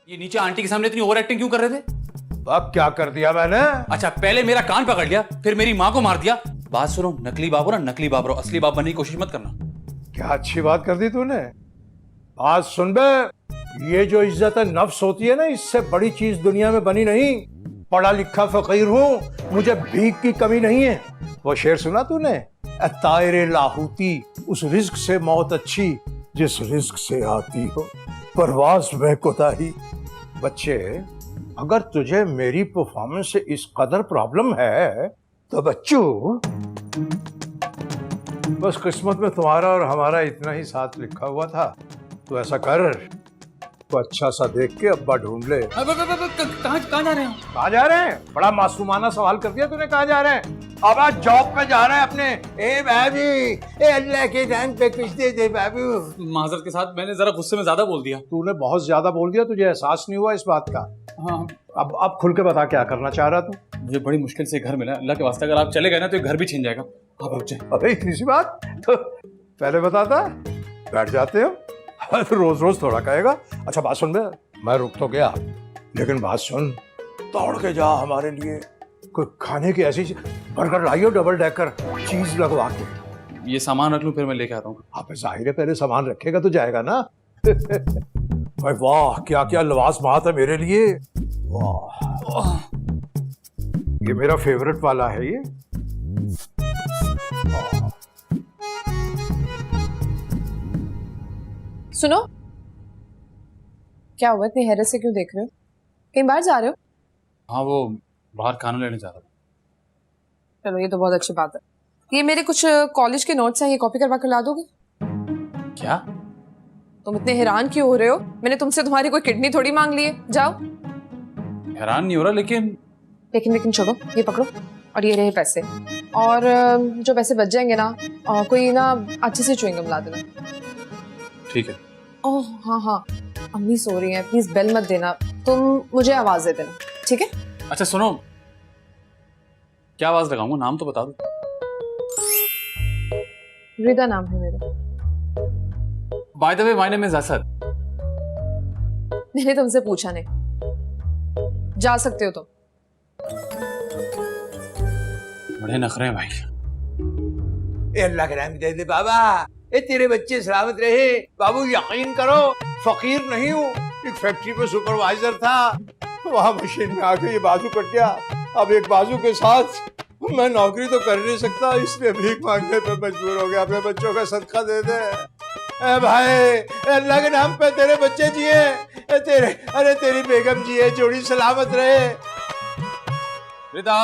ये नीचे आंटी के सामने इतनी ओवर एक्टिंग क्यों कर रहे थे? अब क्या कर दिया मैंने? अच्छा, पहले मेरा कान पकड़ लिया, फिर मेरी माँ को मार दिया। बात सुनो, नकली बाप हो ना नकली बाप रहो, असली बाप बनने की कोशिश मत करना। क्या अच्छी बात कर दी तूने। बात सुन बे, ये जो इज्जत नफ्स होती है ना, इससे बड़ी चीज दुनिया में बनी नहीं। पढ़ा लिखा फकीर हूं, मुझे भीख की कमी नहीं है। वो शेर सुना तूने? तायरे लाहूती, उस रिस्क से मौत अच्छी जिस रिस्क से आती हो, परवाज में कोताही। बच्चे, अगर तुझे मेरी परफॉर्मेंस से इस कदर प्रॉब्लम है तो बच्चों, बस किस्मत में तुम्हारा और हमारा इतना ही साथ लिखा हुआ था। तो ऐसा कर, तो अच्छा सा देख के अब्बा ढूंढ ले। कहाँ जा रहे हैं? कहाँ जा रहे हैं? बड़ा मासूमाना सवाल कर दिया तूने। कहाँ जा रहे हैं? अब आज जॉब पे जा रहे हैं अपने। ए बाबू, ए अल्लाह के नाम पे कुछ दे दे बाबू। माजरत के साथ मैंने जरा गुस्से में ज्यादा बोल दिया। तूने बहुत ज्यादा बोल दिया, तुझे एहसास नहीं हुआ इस बात का? हाँ, अब खुल के बता, क्या करना चाह रहा तू? मुझे बड़ी मुश्किल से घर मिला। अल्लाह के वास्ते अगर आप चले गए ना तो ये घर भी छीन जाएगा। आप रुक जाए। अबे इतनी सी बात तो पहले बताता। बैठ जाते हो, रोज रोज थोड़ा कहेगा। अच्छा बात सुन बे, मैं रुक तो गया, लेकिन बात सुन, दौड़ के जा हमारे लिए कोई खाने की ऐसी बर्गर लाइयो, डबल डेकर चीज लगवा के। ये सामान रख लूं, फिर मैं लेके आता हूँ। आप जाहिर है पहले सामान रखेगा तो जाएगा ना। भाई वाह, क्या क्या लवाजमात है मेरे लिए। वाह, ये मेरा फेवरेट वाला है ये। सुनो, क्या हुआ? इतनी हैरत से क्यों देख रहे हो? कहीं बाहर जा रहे हो? हाँ, वो बाहर खाना लेने जा रहा था। चलो, ये तो बहुत अच्छी बात है। ये मेरे कुछ कॉलेज के नोट्स हैं, ये कॉपी करवा कर ला दोगे? क्या? तुम इतने हैरान क्यों हो रहे हो? मैंने तुमसे तुम्हारी कोई किडनी थोड़ी मांग ली है। जाओ। हैरान नहीं हो रहा, लेकिन लेकिन छोड़ो, ये पकड़ो और ये रहे पैसे। और जो पैसे बच जाएंगे ना, कोई ना अच्छे से च्युइंगम ला देना। ठीक है। ओह हाँ हाँ, अम्मी सो रही हैं, प्लीज बेल मत देना, तुम मुझे आवाज दे देना, ठीक है? अच्छा सुनो, क्या आवाज लगाऊंगा? नाम तो बता दो। रिदा नाम है मेरा। By the way, my name is Asad. मैंने तुमसे पूछा नहीं। जा सकते हो तुम। बड़े नखरे हैं भाई। ए अल्लाह के नाम दे दे बाबा, ए तेरे बच्चे सलामत रहे। बाबू यकीन करो, फकीर नहीं हूँ। एक फैक्ट्री पे सुपरवाइजर था, वहां मशीन में आके ये बाजू कट गया। अब एक बाजू के साथ मैं नौकरी तो कर नहीं सकता, इसलिए भीख मांगने पे मजबूर हो गया। अपने बच्चों का सदका दे दे। ए भाई, अल्लाह के नाम पे तेरे बच्चे जिए, अरे तेरी बेगम जिए, जोड़ी सलामत रहे। रिदा,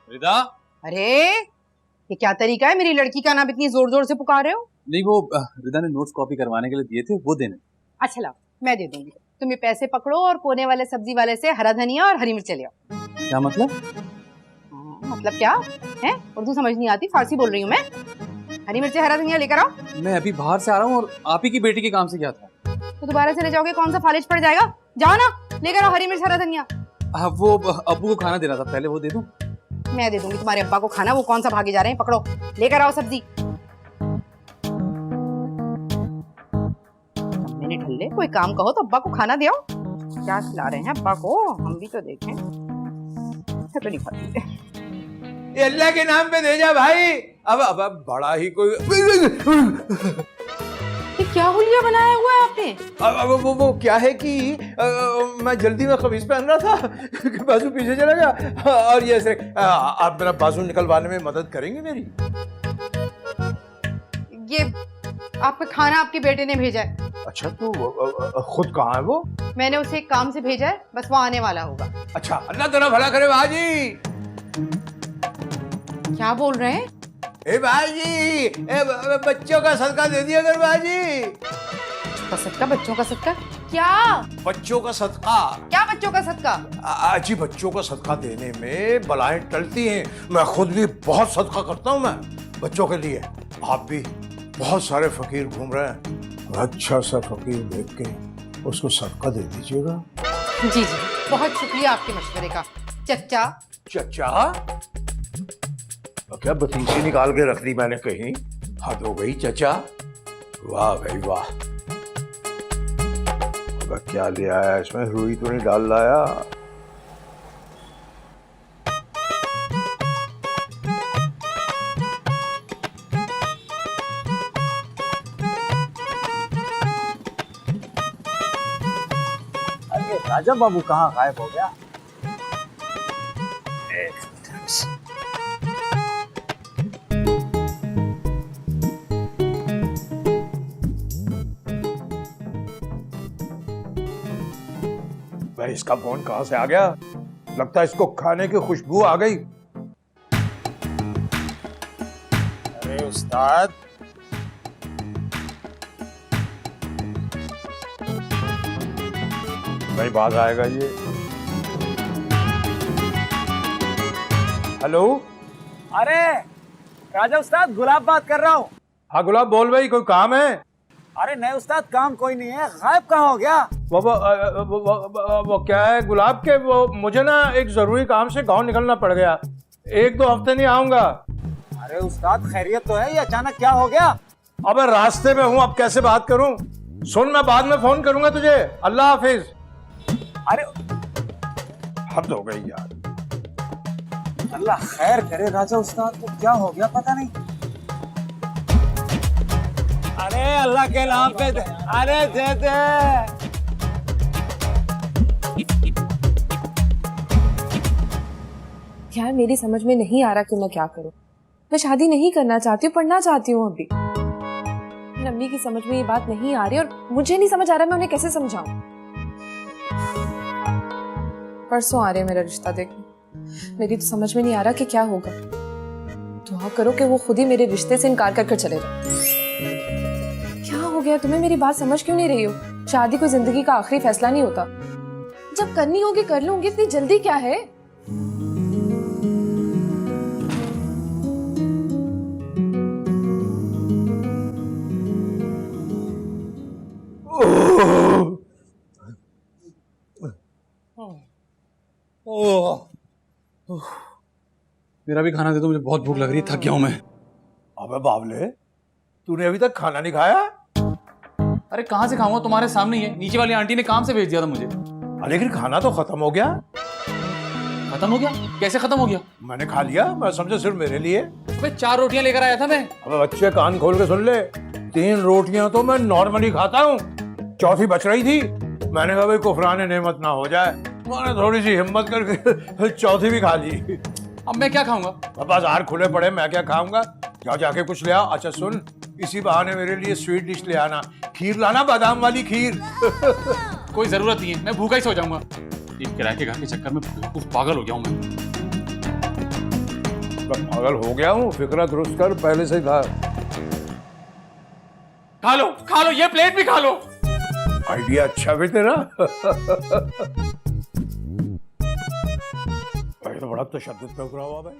रिदा। अरे ये क्या तरीका है, मेरी लड़की का नाम इतनी जोर जोर से पुकार रहे हो? नहीं, वो रिदा ने नोट्स कॉपी करवाने के लिए दिए थे, वो देने। अच्छा लाओ, मैं दे दूंगी। तुम ये पैसे पकड़ो और कोने वाले सब्जी वाले से हरा धनिया और हरी मिर्च ले आओ। क्या मतलब? मतलब क्या है? उर्दू समझ नहीं आती, फारसी बोल रही हूँ मैं। हरी मिर्च हरा धनिया लेकर आओ। मैं अभी बाहर से आ रहा हूँ और आप ही की बेटी के काम से क्या था? तो दोबारा चले जाओगे, कौन सा फालिज पड़ जाएगा? जाओ ना, लेकर आओ हरी मिर्च हरा धनिया। वो अब्बू को खाना देना था, पहले वो दे दूं? मैं दे दूंगी तुम्हारे अब्बा को खाना, वो कौन सा भागे जा रहे हैं। पकड़ो, लेकर आओ सब्जी। मैंने ठल्ले, कोई काम कहो तो अब्बा को खाना दे आओ। क्या खिला रहे हैं अब्बा को, हम भी तो देखें। तो नहीं खाती। अल्लाह के नाम पे दे जा भाई। अब बड़ा ही कोई ये क्या हुलिया बनाया हुआ है आपने? अब वो क्या है कि मैं जल्दी में कमीज पहन रहा था कि बाजू पीछे चला गया, और ये ऐसे आप मेरा बाजू निकलवाने में मदद करेंगे मेरी? ये आपका खाना आपके बेटे ने भेजा है। अच्छा, तो खुद कहाँ है वो? मैंने उसे एक काम से भेजा है, बस वो आने वाला होगा। अच्छा, अल्लाह तेरा भला करे भाजी। क्या बोल रहे हैं? ए भाजी, बच्चों का सदका दे दिया कर भाजी। का सदका? बच्चों का सदका? क्या बच्चों का सदका? क्या बच्चों का सदका? जी, बच्चों का सदका देने में बलाएं टलती हैं। मैं खुद भी बहुत सदका करता हूँ मैं बच्चों के लिए। आप भी, बहुत सारे फकीर घूम रहे हैं, अच्छा सा फकीर देख के उसको सदका दे दीजिएगा। जी जी, बहुत शुक्रिया आपके मशवरे का चच्चा। चचा? क्या बतीसी निकाल के रख दी मैंने कहीं? हद हो गई चचा। वाह भाई वाह, अब क्या ले आया इसमें, रुई तो नहीं डाल लाया। अरे राजा बाबू कहाँ गायब हो गया? भाई इसका फोन कहां से आ गया? लगता है इसको खाने की खुशबू आ गई। अरे उस्ताद, भाई बात आएगा ये। हेलो। अरे राजा उस्ताद, गुलाब बात कर रहा हूँ। हाँ गुलाब बोल भाई, कोई काम है? अरे नहीं उस्ताद, काम कोई नहीं है, गायब कहाँ हो गया? वो क्या है गुलाब के, वो मुझे ना एक जरूरी काम से गांव निकलना पड़ गया, 1-2 हफ्ते नहीं आऊंगा। अरे उस्ताद, खैरियत तो है, ये अचानक क्या हो गया? अबे रास्ते में हूँ, अब कैसे बात करूं? सुन, मैं बाद में फोन करूंगा तुझे। अल्लाह हाफिज। अरे हद हो गई यार। अल्लाह खैर करे राजा उस्ताद, तो क्या हो गया पता नहीं। अरे अल्लाह के नाम पे दे, अरे दे दे। यार मेरी समझ में नहीं आ रहा कि मैं क्या करूं। मैं शादी नहीं करना चाहती हूँ, पढ़ना चाहती हूँ अभी। मेरी अम्मी की समझ में ये बात नहीं आ रही और मुझे नहीं समझ आ रहा मैं उन्हें कैसे समझाऊं। परसों आ रहे हैं मेरा रिश्ता देखने, मेरी तो समझ में नहीं आ रहा कि क्या होगा। दुआ करो कि वो खुद ही मेरे रिश्ते से इनकार कर चले जाए। क्या हो गया तुम्हें, मेरी बात समझ क्यों नहीं रही हो? शादी कोई जिंदगी का आखिरी फैसला नहीं होता, जब करनी होगी कर लूंगी, इतनी जल्दी क्या है? मेरा भी खाना दे दो, मुझे बहुत भूख लग रही है, थक गया हूं मैं। अबे बावले, तूने अभी तक खाना नहीं खाया? अरे कहाँ से खाऊंगा, तुम्हारे सामने ही है। नीचे वाली आंटी ने काम से भेज दिया था मुझे। लेकिन खाना तो खत्म हो गया। खत्म हो गया? कैसे खत्म हो गया? मैंने खा लिया, मैं समझा सिर्फ मेरे लिए। अबे 4 रोटियां लेकर आया था मैं। अबे बच्चे कान खोल के सुन ले, 3 रोटियां तो मैं नॉर्मली खाता हूँ, चौथी बच रही थी। मैंने कहा भाई कुफरान नेमत ना हो जाए, मैंने थोड़ी सी हिम्मत करके चौथी भी खा ली। अब मैं क्या खाऊंगा? अब बाजार खुले पड़े, मैं क्या खाऊंगा? जाके कुछ ले आ। अच्छा सुन, इसी बहाने मेरे लिए स्वीट डिश ले आना, खीर लाना, बादाम वाली खीर। कोई जरूरत नहीं है, मैं भूखा ही सो जाऊंगा। एक किराए के घर के चक्कर में बेवकूफ पागल हो गया हूं मैं। पागल हो गया हूँ, फिक्रा दुरुस्त कर, पहले से था। खा लो, ये प्लेट भी खा लो। आइडिया अच्छा भी तेरा। तो बड़ा तशद्दुद पे उतरा हुआ भाई।